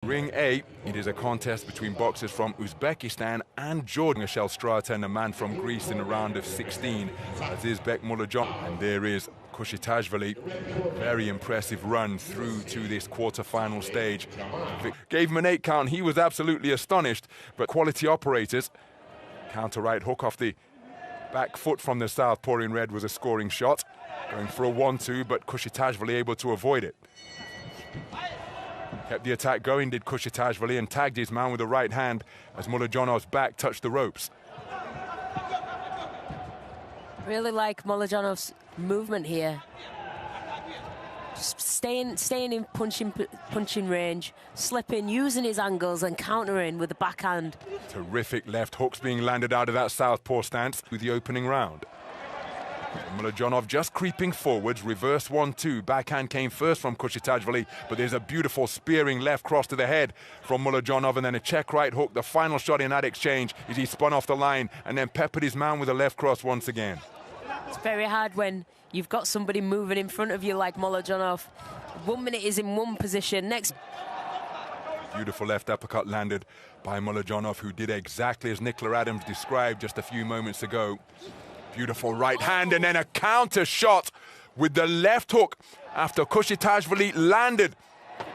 Ring A, it is a contest between boxers from Uzbekistan and Jordan. Michel Strata and a man from Greece in the round of 16, Lazizbek Mullojonov. And there is Kushitashvili. Very impressive run through to this quarter-final stage. Gave him an 8 count. He was absolutely astonished, but quality operators. Counter right hook off the back foot from the southpaw in red was a scoring shot. Going for a 1-2, but Kushitashvili able to avoid it. Kept the attack going, did Kushitashvili, and tagged his man with a right hand as Mulajonov's back touched the ropes. Really like Mulajonov's movement here. Just staying in punching range, slipping, using his angles and countering with the backhand. Terrific left hooks being landed out of that southpaw stance through the opening round. Mulajonov just creeping forwards, reverse 1-2. Backhand came first from Kushitashvili, but there's a beautiful spearing left cross to the head from Mulajonov, and then a check right hook. The final shot in that exchange is he spun off the line and then peppered his man with a left cross once again. It's very hard when you've got somebody moving in front of you like Mulajonov. 1 minute is in one position, next. Beautiful left uppercut landed by Mulajonov, who did exactly as Nicola Adams described just a few moments ago. Beautiful right hand and then a counter shot with the left hook after Kushitashvili landed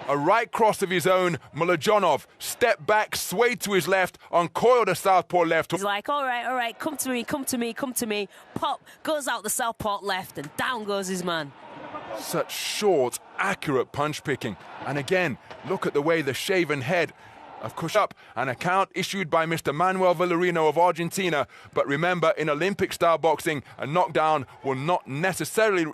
a right cross of his own. Mulajonov stepped back, swayed to his left, uncoiled a southpaw left hook. He's like, all right, come to me, come to me, come to me. Pop, goes out the southpaw left and down goes his man. Such short, accurate punch picking. And again, look at the way the shaven head of Kushitashvili, an account issued by Mr. Manuel Villarino of Argentina. But remember, in Olympic-style boxing, a knockdown will not necessarily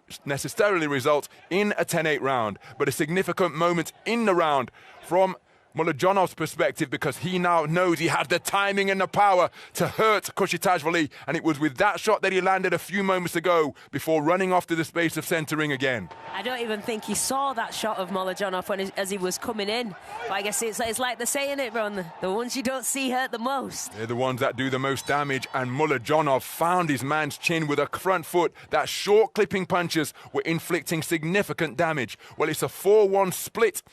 result in a 10-8 round, but a significant moment in the round from Mulajonov's perspective, because he now knows he has the timing and the power to hurt Kushitashvili, and it was with that shot that he landed a few moments ago before running off to the space of centering again. I don't even think he saw that shot of Mulajonov as he was coming in. But I guess it's like they're saying it, Ron, the ones you don't see hurt the most. They're the ones that do the most damage, and Mulajonov found his man's chin with a front foot. That short clipping punches were inflicting significant damage. Well, it's a 4-1 split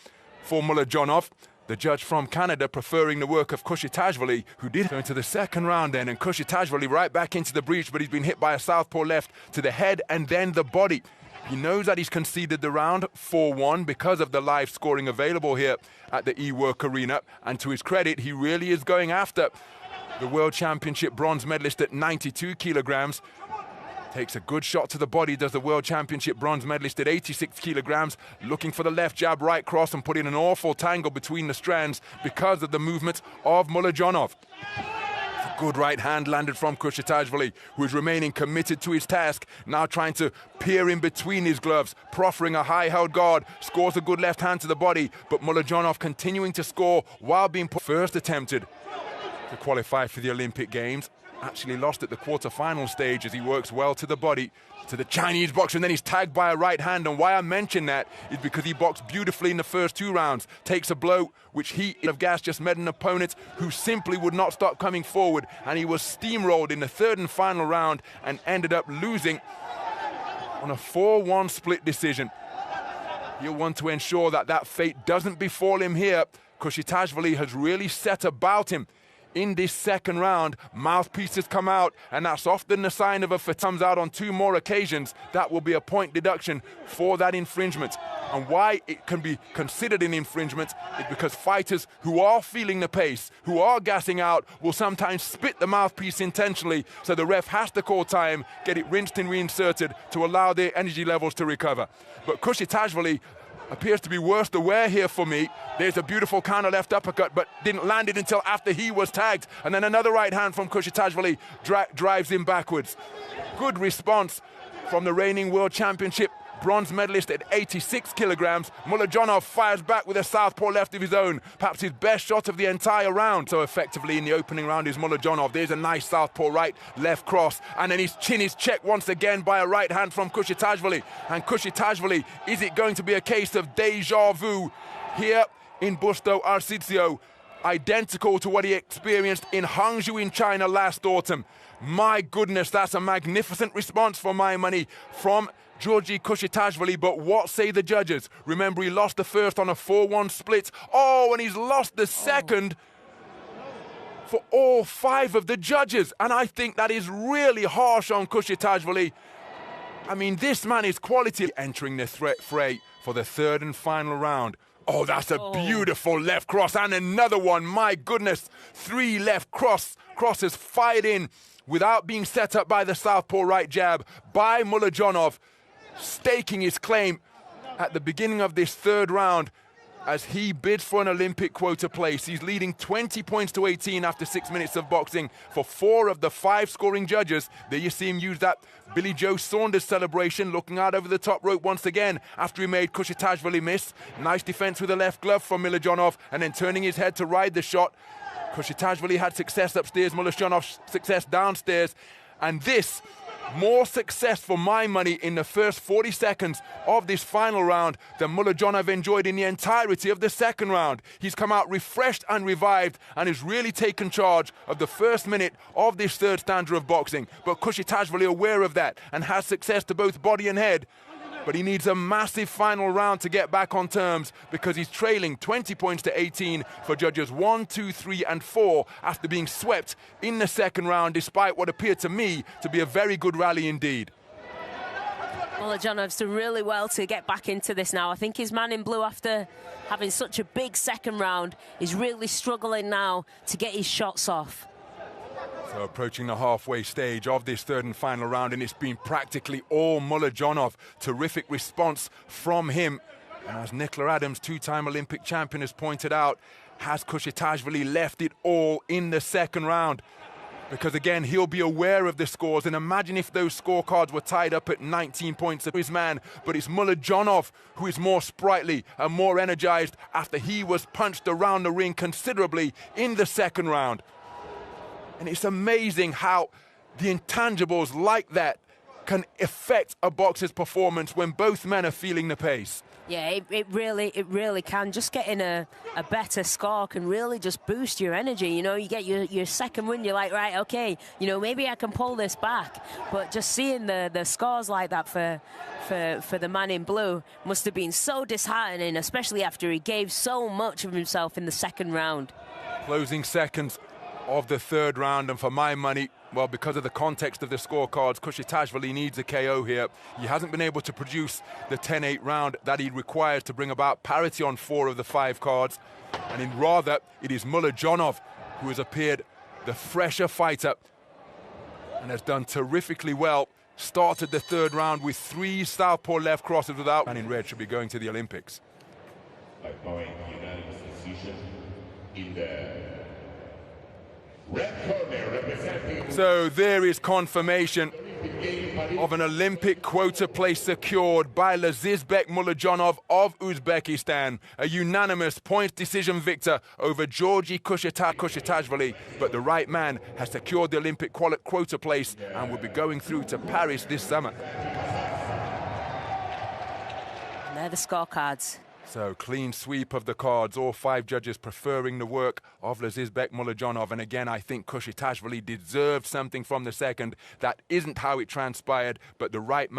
for Mulajonov. The judge from Canada preferring the work of Kushitashvili, who did go into the second round then, and Kushitashvili right back into the breach, but he's been hit by a southpaw left to the head and then the body. He knows that he's conceded the round 4-1 because of the live scoring available here at the eWork Arena, and to his credit, he really is going after the World Championship bronze medalist at 92 kilograms. Takes a good shot to the body, does the World Championship bronze medalist at 86 kilograms, looking for the left jab, right cross, and put in an awful tangle between the strands because of the movement of Mulajonov. A good right hand landed from Kushitashvili, who is remaining committed to his task, now trying to peer in between his gloves, proffering a high-held guard, scores a good left hand to the body, but Mulajonov continuing to score while being first attempted to qualify for the Olympic Games. Actually lost at the quarter-final stage as he works well to the body, to the Chinese boxer, and then he's tagged by a right hand. And why I mention that is because he boxed beautifully in the first 2 rounds, takes a blow which he of gas just met an opponent who simply would not stop coming forward, and he was steamrolled in the 3rd and final round and ended up losing on a 4-1 split decision. He'll want to ensure that that fate doesn't befall him here. Kushitashvili has really set about him in this second round. Mouthpieces come out, and that's often the sign of a fatigue. Comes out on 2 more occasions. That will be a point deduction for that infringement. And why it can be considered an infringement is because fighters who are feeling the pace, who are gassing out, will sometimes spit the mouthpiece intentionally, so the ref has to call time, get it rinsed and reinserted to allow their energy levels to recover. But Kushitashvili appears to be worst aware here for me. There's a beautiful counter left uppercut, but didn't land it until after he was tagged. And then another right hand from Kushitashvili drives him backwards. Good response from the reigning World Championship bronze medalist at 86 kilograms. Mulajonov fires back with a southpaw left of his own, perhaps his best shot of the entire round. So effectively in the opening round is Mulajonov. There's a nice southpaw right, left cross, and then his chin is checked once again by a right hand from Kushitashvili. And Kushitashvili, is it going to be a case of deja vu here in Busto Arsizio? identical to what he experienced in Hangzhou in China last autumn. My goodness, that's a magnificent response for my money from Georgi Kushitashvili, but what say the judges? Remember, he lost the first on a 4-1 split. Oh, and he's lost the second for all 5 of the judges. And I think that is really harsh on Kushitashvili. I mean, this man is quality. Entering the fray for the 3rd and final round. Oh, that's a beautiful left cross and another one. My goodness, 3 left crosses fired in without being set up by the southpaw right jab by Mulajonov, staking his claim at the beginning of this 3rd round as he bids for an Olympic quota place. He's leading 20 points to 18 after 6 minutes of boxing for 4 of the 5 scoring judges. There you see him use that Billy Joe Saunders celebration, looking out over the top rope once again after he made Kushitashvili miss. Nice defense with the left glove from Mulajonov, and then turning his head to ride the shot. Kushitashvili had success upstairs, Mulajonov success downstairs, and this more success for my money in the first 40 seconds of this final round than Mulajonov enjoyed in the entirety of the 2nd round. He's come out refreshed and revived and has really taken charge of the first minute of this 3rd stanza of boxing. But Kushitashvili aware of that and has success to both body and head. But he needs a massive final round to get back on terms because he's trailing 20 points to 18 for judges 1, 2, 3 and 4 after being swept in the 2nd round despite what appeared to me to be a very good rally indeed. Mulajonov's done really well to get back into this now. I think his man in blue, after having such a big 2nd round, is really struggling now to get his shots off. So approaching the halfway stage of this 3rd and final round, and it's been practically all Mulajonov. Terrific response from him. And as Nicola Adams, 2-time Olympic champion, has pointed out, has Kushitashvili left it all in the 2nd round? Because again, he'll be aware of the scores, and imagine if those scorecards were tied up at 19 points of his man. But it's Mulajonov who is more sprightly and more energized after he was punched around the ring considerably in the 2nd round. And it's amazing how the intangibles like that can affect a boxer's performance when both men are feeling the pace. Yeah, it really can. Just getting a better score can really just boost your energy. You know, you get your 2nd win, you're like, right, okay, you know, maybe I can pull this back. But just seeing the scores like that for the man in blue must have been so disheartening, especially after he gave so much of himself in the 2nd round. Closing seconds of the 3rd round, and for my money, well, because of the context of the scorecards, Kushitashvili needs a KO here. He hasn't been able to produce the 10-8 round that he requires to bring about parity on 4 of the 5 cards, and in rather, it is Mulajonov who has appeared the fresher fighter and has done terrifically well. Started the 3rd round with 3 southpaw left crosses without, and in red should be going to the Olympics. By point unanimous decision in the red corner, representing. So there is confirmation of an Olympic quota place secured by Lazizbek Mullojonov of Uzbekistan, a unanimous points decision victor over Georgi Kushitashvili. But the right man has secured the Olympic quota place and will be going through to Paris this summer. And they're the scorecards. So clean sweep of the cards, all 5 judges preferring the work of Lazizbek Mullojonov. And again, I think Kushitashvili deserved something from the 2nd. That isn't how it transpired, but the right man